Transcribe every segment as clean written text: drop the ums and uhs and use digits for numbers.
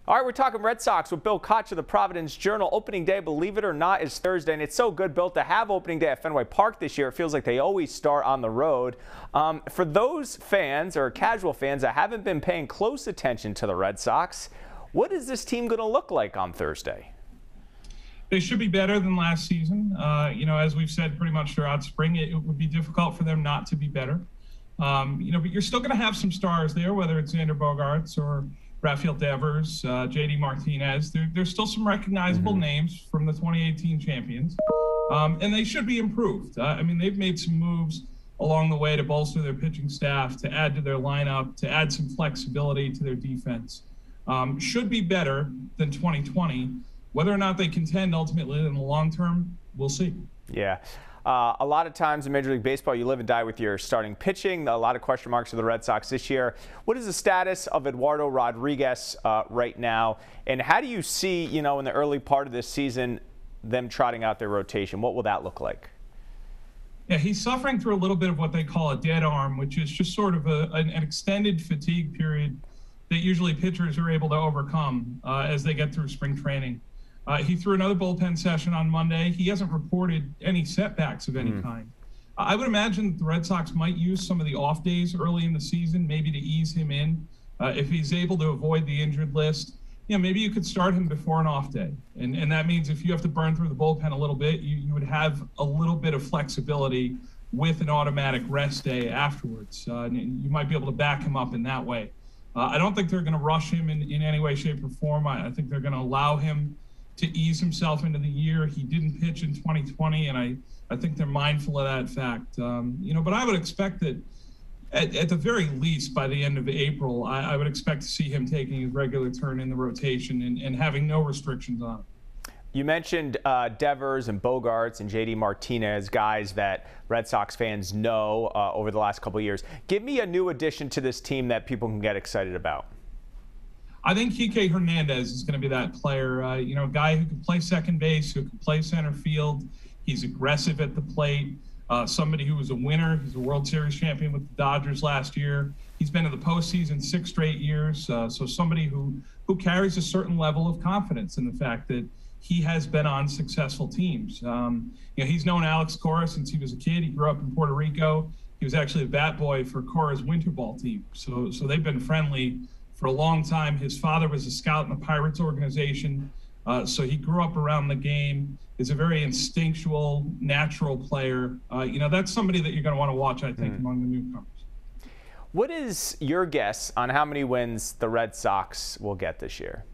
All right, we're talking Red Sox with Bill Koch of the Providence Journal. Opening day, believe it or not, is Thursday, and it's so good, Bill, to have opening day at Fenway Park this year. It feels like they always start on the road. For those fans or casual fans that haven't been paying close attention to the Red Sox, what is this team going to look like on Thursday? They should be better than last season. As we've said pretty much throughout spring, it would be difficult for them not to be better. But you're still going to have some stars there, whether it's Xander Bogaerts or Rafael Devers, JD Martinez. There's still some recognizable names from the 2018 champions, and they should be improved. They've made some moves along the way to bolster their pitching staff, to add to their lineup, to add some flexibility to their defense. Should be better than 2020. Whether or not they contend ultimately in the long term, we'll see. Yeah. A lot of times in Major League Baseball, you live and die with your starting pitching. A lot of question marks for the Red Sox this year. What is the status of Eduardo Rodriguez right now? And how do you see, in the early part of this season, them trotting out their rotation? What will that look like? Yeah, he's suffering through a little bit of what they call a dead arm, which is just sort of an extended fatigue period that usually pitchers are able to overcome as they get through spring training. He threw another bullpen session on Monday. He hasn't reported any setbacks of any kind. I would imagine that the Red Sox might use some of the off days early in the season, maybe to ease him in. If he's able to avoid the injured list, maybe you could start him before an off day. And that means if you have to burn through the bullpen a little bit, you would have a little bit of flexibility with an automatic rest day afterwards. You might be able to back him up in that way. I don't think they're going to rush him in any way, shape, or form. I think they're going to allow him to ease himself into the year. He didn't pitch in 2020, and I think they're mindful of that fact. But I would expect that at the very least by the end of April, I would expect to see him taking his regular turn in the rotation and having no restrictions on it. You mentioned Devers and Bogaerts and JD Martinez, guys that Red Sox fans know over the last couple of years. Give me a new addition to this team that people can get excited about. I think Kike Hernandez is going to be that player, a guy who can play second base, who can play center field. He's aggressive at the plate, somebody who was a winner. He's a World Series champion with the Dodgers last year. He's been to the postseason 6 straight years. So somebody who carries a certain level of confidence in the fact that he has been on successful teams. He's known Alex Cora since he was a kid. He grew up in Puerto Rico. He was actually a bat boy for Cora's winter ball team. So they've been friendly for a long time. His father was a scout in the Pirates organization, so he grew up around the game. Is a very instinctual, natural player. That's somebody that you're going to want to watch, I think, among the newcomers. What is your guess on how many wins the Red Sox will get this year?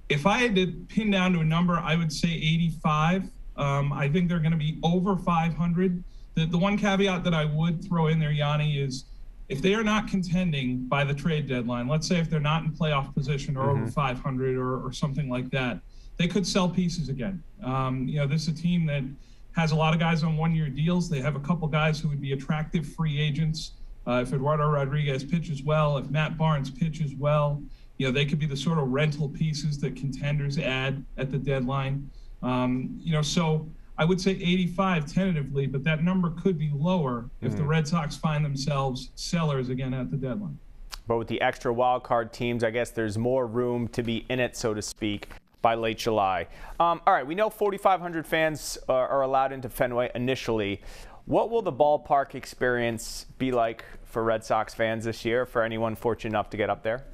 If I had to pin down to a number, I would say 85. I think they're going to be over 500. The one caveat that I would throw in there, Yianni, is if they are not contending by the trade deadline, let's say if they're not in playoff position or over 500 or something like that, they could sell pieces again. This is a team that has a lot of guys on one-year deals. They have a couple guys who would be attractive free agents. If Eduardo Rodriguez pitches well, if Matt Barnes pitches well, they could be the sort of rental pieces that contenders add at the deadline. So I would say 85 tentatively, but that number could be lower if the Red Sox find themselves sellers again at the deadline. But with the extra wild card teams, I guess there's more room to be in it, so to speak, by late July. All right, we know 4,500 fans are allowed into Fenway initially. What will the ballpark experience be like for Red Sox fans this year, for anyone fortunate enough to get up there?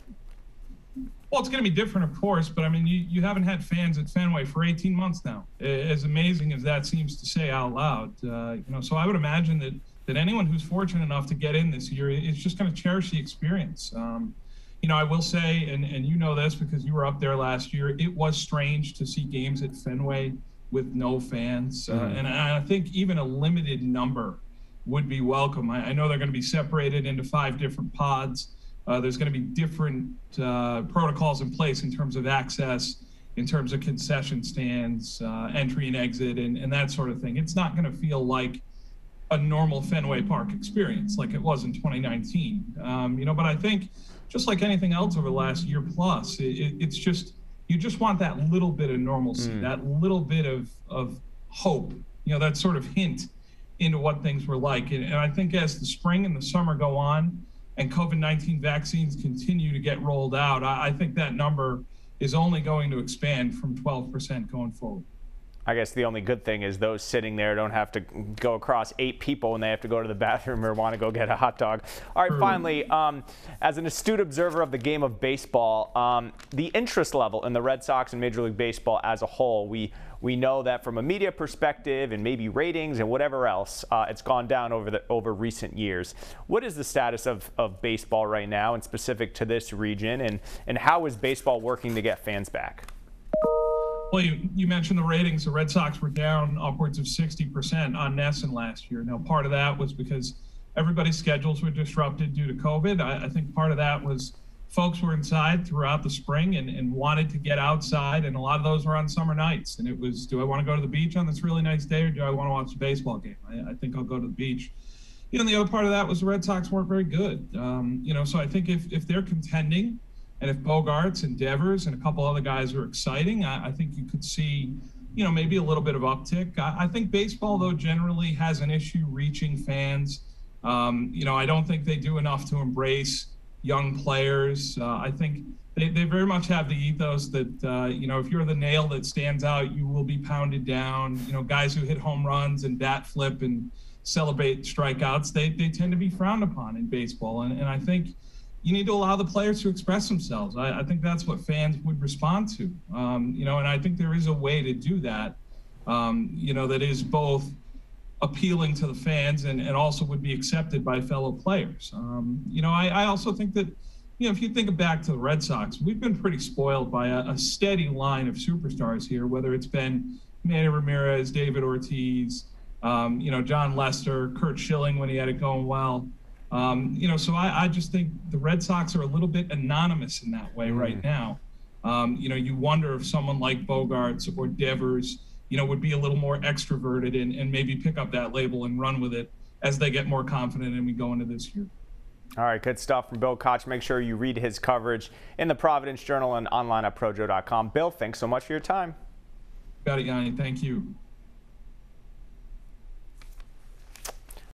Well, it's going to be different, of course, but you haven't had fans at Fenway for 18 months now. As amazing as that seems to say out loud, so I would imagine that anyone who's fortunate enough to get in this year is just going to cherish the experience. I will say, and you know this because you were up there last year, it was strange to see games at Fenway with no fans, and I think even a limited number would be welcome. I know they're going to be separated into 5 different pods. There's going to be different protocols in place in terms of access, in terms of concession stands, entry and exit, and that sort of thing. It's not going to feel like a normal Fenway Park experience like it was in 2019. But I think just like anything else over the last year plus, it's just, you just want that little bit of normalcy, that little bit of hope, that sort of hint into what things were like. And I think as the spring and the summer go on, and COVID-19 vaccines continue to get rolled out, I think that number is only going to expand from 12% going forward. I guess the only good thing is those sitting there don't have to go across 8 people when they have to go to the bathroom or want to go get a hot dog. All right, finally, as an astute observer of the game of baseball, the interest level in the Red Sox and Major League Baseball as a whole, we know that from a media perspective and maybe ratings and whatever else, it's gone down over recent years. What is the status of baseball right now and specific to this region, and how is baseball working to get fans back? Well, you mentioned the ratings. The Red Sox were down upwards of 60% on NESN last year. Now, part of that was because everybody's schedules were disrupted due to COVID. I think part of that was folks were inside throughout the spring and wanted to get outside, and a lot of those were on summer nights. And it was, do I want to go to the beach on this really nice day, or do I want to watch a baseball game? I think I'll go to the beach. And the other part of that was the Red Sox weren't very good. So I think if they're contending, and if Bogaerts and Devers and a couple other guys are exciting, I think you could see, maybe a little bit of uptick. I think baseball, though, generally has an issue reaching fans. I don't think they do enough to embrace young players. I think they very much have the ethos that, if you're the nail that stands out, you will be pounded down. Guys who hit home runs and bat flip and celebrate strikeouts, they tend to be frowned upon in baseball. And I think you need to allow the players to express themselves. I think that's what fans would respond to, and I think there is a way to do that, that is both appealing to the fans and also would be accepted by fellow players. I also think that, if you think back to the Red Sox, we've been pretty spoiled by a steady line of superstars here, whether it's been Manny Ramirez, David Ortiz, John Lester, Curt Schilling when he had it going well. So I just think the Red Sox are a little bit anonymous in that way right now. You wonder if someone like Bogaerts or Devers, would be a little more extroverted and maybe pick up that label and run with it as they get more confident and we go into this year. All right, good stuff from Bill Koch. Make sure you read his coverage in the Providence Journal and online at projo.com. Bill, thanks so much for your time. Got it, Yianni. Thank you.